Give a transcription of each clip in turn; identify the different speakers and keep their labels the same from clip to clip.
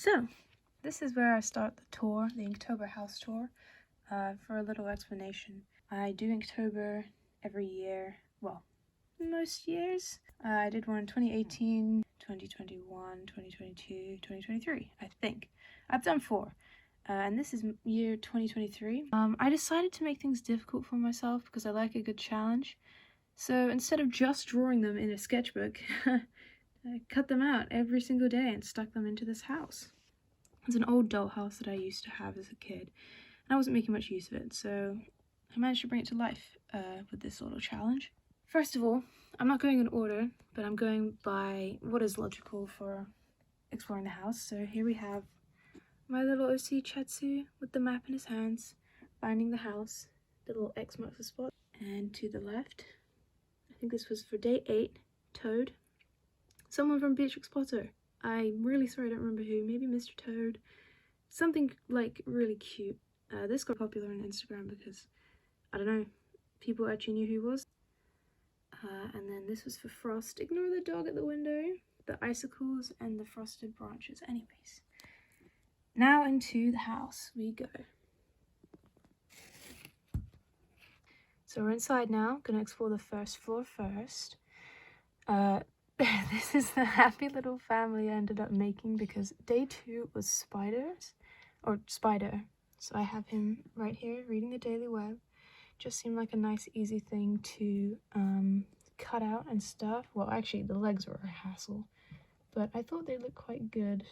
Speaker 1: So, this is where I start the tour, the Inktober house tour. For a little explanation, I do Inktober every year, well, most years. I did one in 2018, 2021, 2022, 2023, I think. I've done 4. And this is year 2023. I decided to make things difficult for myself because I like a good challenge. So instead of just drawing them in a sketchbook, I cut them out every single day and stuck them into this house. It's an old dollhouse that I used to have as a kid, and I wasn't making much use of it, so I managed to bring it to life with this little challenge. First of all, I'm not going in order, but I'm going by what is logical for exploring the house. So here we have my little OC Chetsu with the map in his hands, finding the house. The little X marks the spot. And to the left, I think this was for day 8, Toad. Someone from Beatrix Potter. I'm really sorry, I don't remember who. Maybe Mr. Toad. Something like really cute. This got popular on Instagram because, I don't know, people actually knew who he was. And then this was for Frost. Ignore the dog at the window, the icicles, and the frosted branches. Anyways, now into the house we go. So we're inside now. Gonna explore the first floor first. This is the happy little family I ended up making because day 2 was Spider. So I have him right here reading the Daily Web. Just seemed like a nice easy thing to cut out and stuff. Well, actually the legs were a hassle, but I thought they looked quite good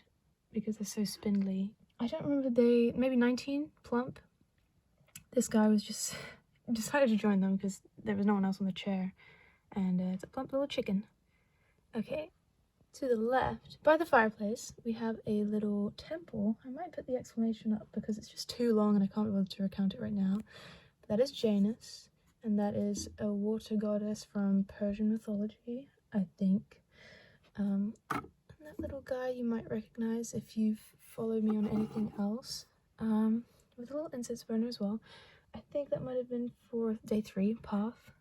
Speaker 1: because they're so spindly. I don't remember maybe 19, plump. This guy was just decided to join them because there was no one else on the chair, and it's a plump little chicken. Okay, to the left, by the fireplace, we have a little temple. I might put the explanation up because it's just too long and I can't be able to recount it right now. But that is Janus, and that is a water goddess from Persian mythology, I think. And that little guy you might recognize if you've followed me on anything else, with a little incense burner as well. I think that might have been for day 3, Path.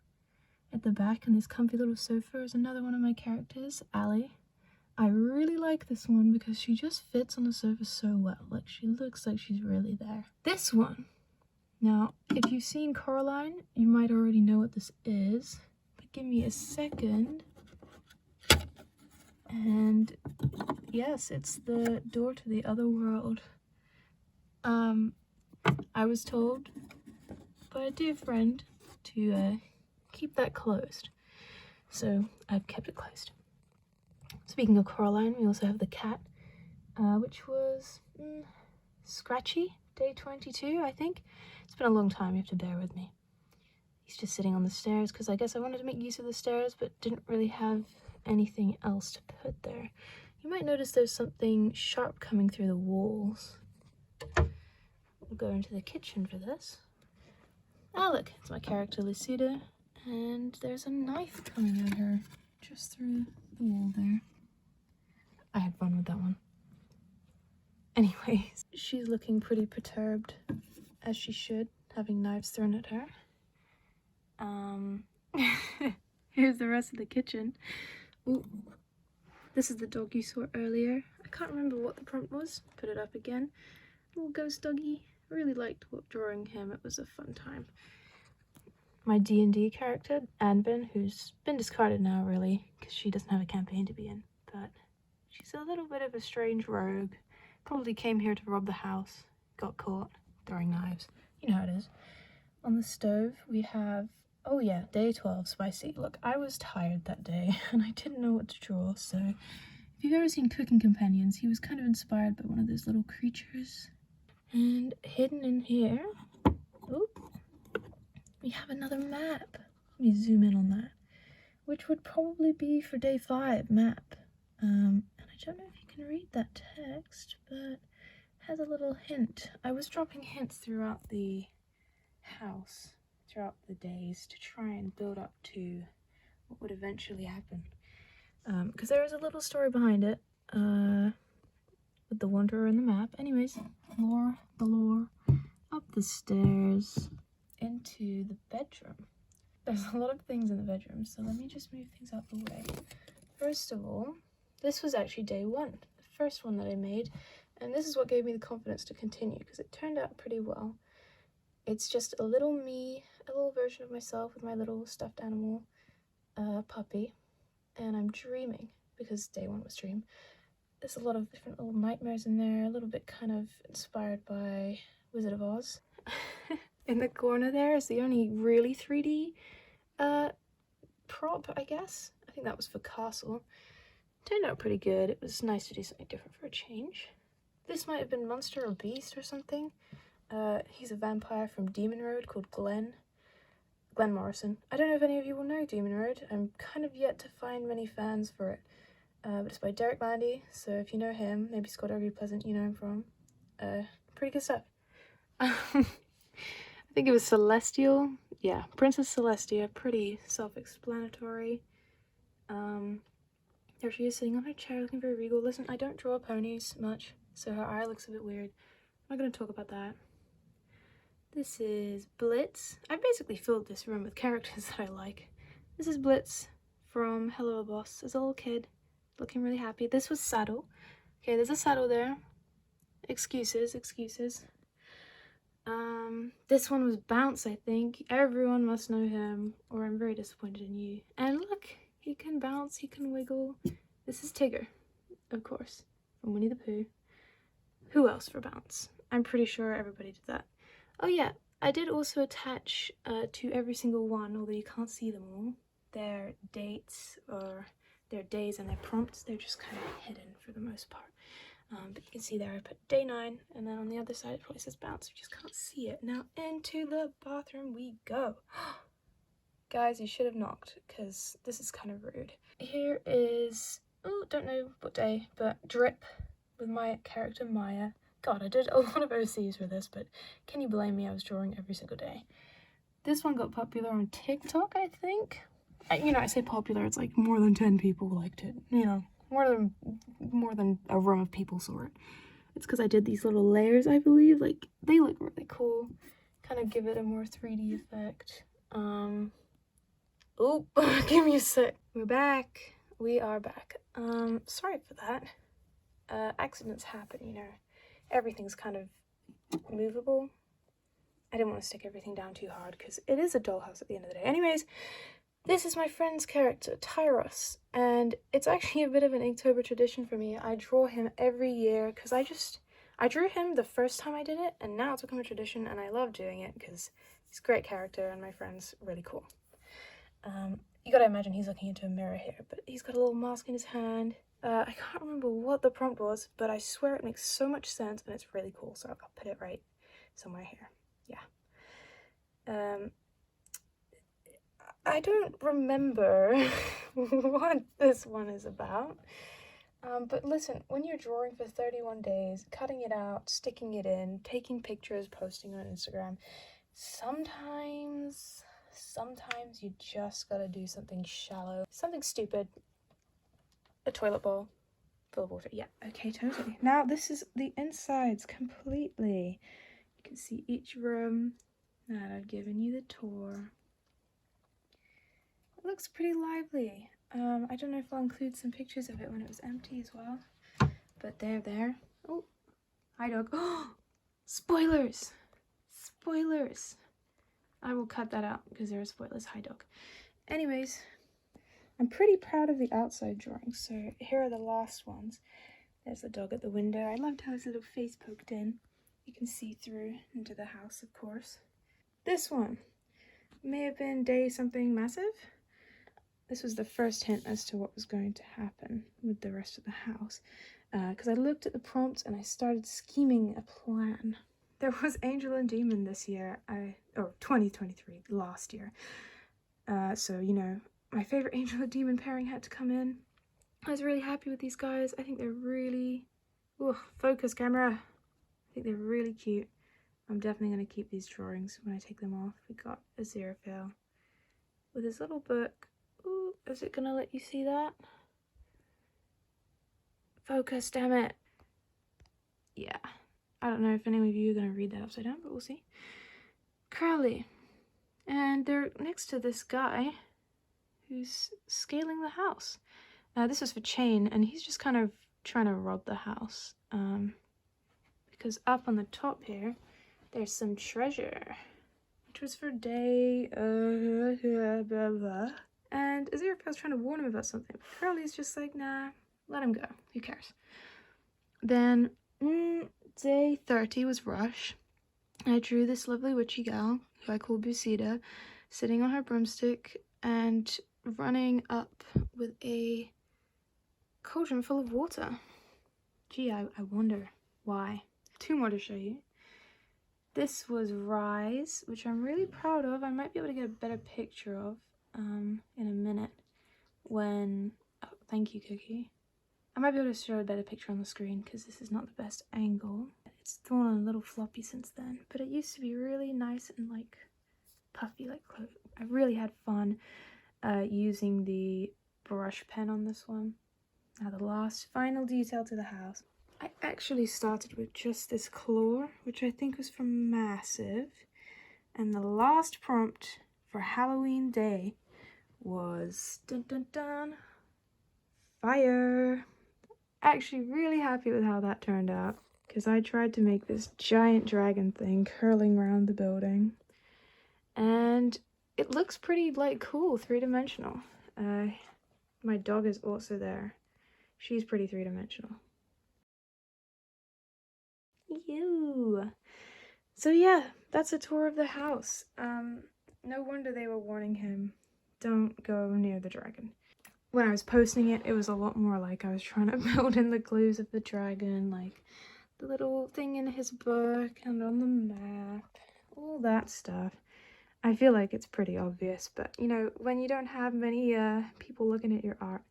Speaker 1: At the back, and this comfy little sofa is another one of my characters, Allie. I really like this one because she just fits on the sofa so well. Like, she looks like she's really there. This one. Now, if you've seen Coraline, you might already know what this is. But give me a second. And yes, it's the door to the other world. I was told by a dear friend to keep that closed, so I've kept it closed. Speaking of Coraline, we also have the cat, which was Scratchy, day 22, I think. It's been a long time, you have to bear with me. He's just sitting on the stairs because I guess I wanted to make use of the stairs but didn't really have anything else to put there. You might notice there's something sharp coming through the walls. We'll go into the kitchen for this. Ah, look, it's my character Lucida. And there's a knife coming at her just through the wall there. I had fun with that one. Anyways, she's looking pretty perturbed, as she should, having knives thrown at her. Here's the rest of the kitchen. Ooh, this is the dog you saw earlier. I can't remember what the prompt was. Put it up again. Little ghost doggy. Really liked drawing him. It was a fun time. My D&D character, Anvin, who's been discarded now, really, because she doesn't have a campaign to be in, but she's a little bit of a strange rogue. Probably came here to rob the house, got caught throwing knives. You know how it is. On the stove, we have, oh yeah, day 12, Spicy. Look, I was tired that day, and I didn't know what to draw, so if you've ever seen Cooking Companions, he was kind of inspired by one of those little creatures. And hidden in here, oop, we have another map. Let me zoom in on that. Which would probably be for day 5 map. And I don't know if you can read that text, but it has a little hint. I was dropping hints throughout the house, throughout the days, to try and build up to what would eventually happen. Because there is a little story behind it, with the Wanderer and the map. Anyways, the lore, up the stairs, into the bedroom. There's a lot of things in the bedroom, so let me just move things out the way. First of all, this was actually day 1, the first one that I made, And this is what gave me the confidence to continue, because it turned out pretty well. It's just a little me, a little version of myself with my little stuffed animal puppy, and I'm dreaming, because day one was dream. There's a lot of different little nightmares in there, a little bit kind of inspired by Wizard of Oz. In the corner there is the only really 3D prop, I guess. I think that was for Castle. Turned out pretty good. It was nice to do something different for a change. This might have been Monster or Beast or something. He's a vampire from Demon Road called Glenn Morrison. I don't know if any of you will know Demon Road. I'm kind of yet to find many fans for it. But it's by Derek Landy, so if you know him, maybe Scott Irby Pleasant, you know him from. Pretty good stuff. I think it was Celestial. Yeah, Princess Celestia, pretty self-explanatory. There she is sitting on her chair looking very regal. Listen, I don't draw ponies much, so her eye looks a bit weird. I'm not going to talk about that. This is Blitz. I basically filled this room with characters that I like. This is Blitz from Hello Boss as a little kid, looking really happy. This was Saddle. Okay, there's a saddle there. Excuses. This one was Bounce, I think. Everyone must know him, or I'm very disappointed in you. And look, he can bounce, he can wiggle. This is Tigger, of course, from Winnie the Pooh. Who else for Bounce? I'm pretty sure everybody did that. Oh yeah, I did also attach to every single one, although you can't see them all, their dates or their days and their prompts. They're just kind of hidden for the most part. But you can see there I put day 9, and then on the other side it probably says Bounce. You just can't see it. Now into the bathroom we go. Guys, you should have knocked, because this is kind of rude. Here is, oh, don't know what day, but Drip with my character Maya. God, I did a lot of OCs for this, but can you blame me? I was drawing every single day. This one got popular on TikTok, I think. I say popular, it's like more than 10 people liked it, more than a room of people saw it. It's because I did these little layers, I believe. Like, they look really cool. Kind of give it a more 3D effect. Oh, give me a sec. We're back. We are back. Sorry for that. Accidents happen, Everything's kind of movable. I didn't want to stick everything down too hard because it is a dollhouse at the end of the day. Anyways, this is my friend's character, Tyros, and it's actually a bit of an Inktober tradition for me. I draw him every year because I drew him the first time I did it, and now it's become a tradition, and I love doing it because he's a great character and my friend's really cool. You gotta imagine he's looking into a mirror here, but he's got a little mask in his hand. I can't remember what the prompt was, but I swear it makes so much sense and it's really cool, so I'll put it right somewhere here. Yeah. I don't remember what this one is about. But listen, when you're drawing for 31 days, cutting it out, sticking it in, taking pictures, posting on Instagram, sometimes you just gotta do something shallow, something stupid. A toilet bowl full of water. Yeah, okay, totally. Now this is the insides completely. You can see each room that I've given you the tour. It looks pretty lively. I don't know if I'll include some pictures of it when it was empty as well, but they're there. Oh, hi dog. Oh, spoilers. I will cut that out because there are spoilers. Hi dog. Anyways, I'm pretty proud of the outside drawings. So here are the last ones. There's the dog at the window. I loved how his little face poked in. You can see through into the house, of course. This one may have been day something massive. This was the first hint as to what was going to happen with the rest of the house. Because I looked at the prompts and I started scheming a plan. There was Angel and Demon this year, or 2023, last year. So, my favorite Angel and Demon pairing had to come in. I was really happy with these guys. I think they're really... Ooh, focus camera. I think they're really cute. I'm definitely going to keep these drawings when I take them off. We got a Aziraphale with his little book. Ooh, is it going to let you see that? Focus, damn it. Yeah. I don't know if any of you are going to read that upside down, but we'll see. Crowley. And they're next to this guy who's scaling the house. This was for Chain, and he's just kind of trying to rob the house. because up on the top here, there's some treasure, which was for day, blah, blah. And Aziraphale was trying to warn him about something. Curly's just like, nah, let him go. Who cares? Then, day 30 was Rush. I drew this lovely witchy gal, who I call Busida, sitting on her broomstick and running up with a cauldron full of water. Gee, I wonder why. 2 more to show you. This was Rise, which I'm really proud of. I might be able to get a better picture of in a minute when... Oh, thank you, Cookie. I might be able to show a better picture on the screen because this is not the best angle. It's drawn on a little floppy since then, but it used to be really nice and like puffy like clothes. I really had fun using the brush pen on this one. Now the last final detail to the house. I actually started with just this claw, which I think was from Massive, and the last prompt for Halloween Day was dun dun dun, fire. Actually really happy with how that turned out, because I tried to make this giant dragon thing curling around the building, and it looks pretty like cool, 3-dimensional. My dog is also there. She's pretty 3-dimensional. Ew. So yeah, that's a tour of the house. No wonder they were warning him, don't go near the dragon. When I was posting it, it was a lot more like I was trying to build in the clues of the dragon, like the little thing in his book and on the map, all that stuff. I feel like it's pretty obvious, but you know, when you don't have many people looking at your art,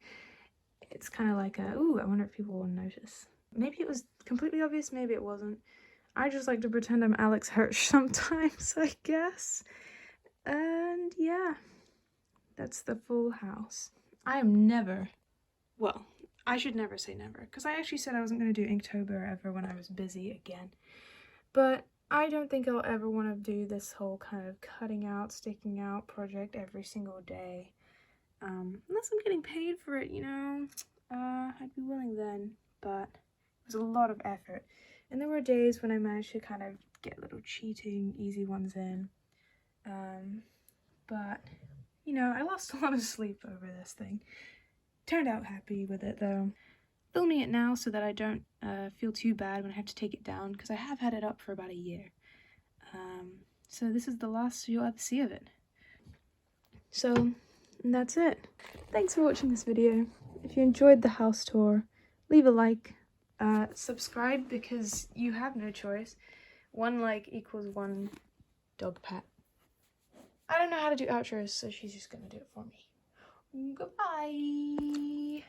Speaker 1: it's kind of like ooh, I wonder if people will notice. Maybe it was completely obvious, maybe it wasn't. I just like to pretend I'm Alex Hirsch sometimes, I guess. And yeah, that's the full house. I am never, well, I should never say never, because I actually said I wasn't going to do Inktober ever when I was busy again. But I don't think I'll ever want to do this whole kind of cutting out, sticking out project every single day. Unless I'm getting paid for it, you know, I'd be willing then, but it was a lot of effort. And there were days when I managed to kind of get little cheating, easy ones in. But, you know, I lost a lot of sleep over this thing. Turned out happy with it though. Filming it now so that I don't feel too bad when I have to take it down, because I have had it up for about a year. So this is the last you'll ever see of it. So that's it. Thanks for watching this video. If you enjoyed the house tour, leave a like. Subscribe because you have no choice. 1 like equals 1 dog pat. I don't know how to do outros, so she's just gonna do it for me. Goodbye!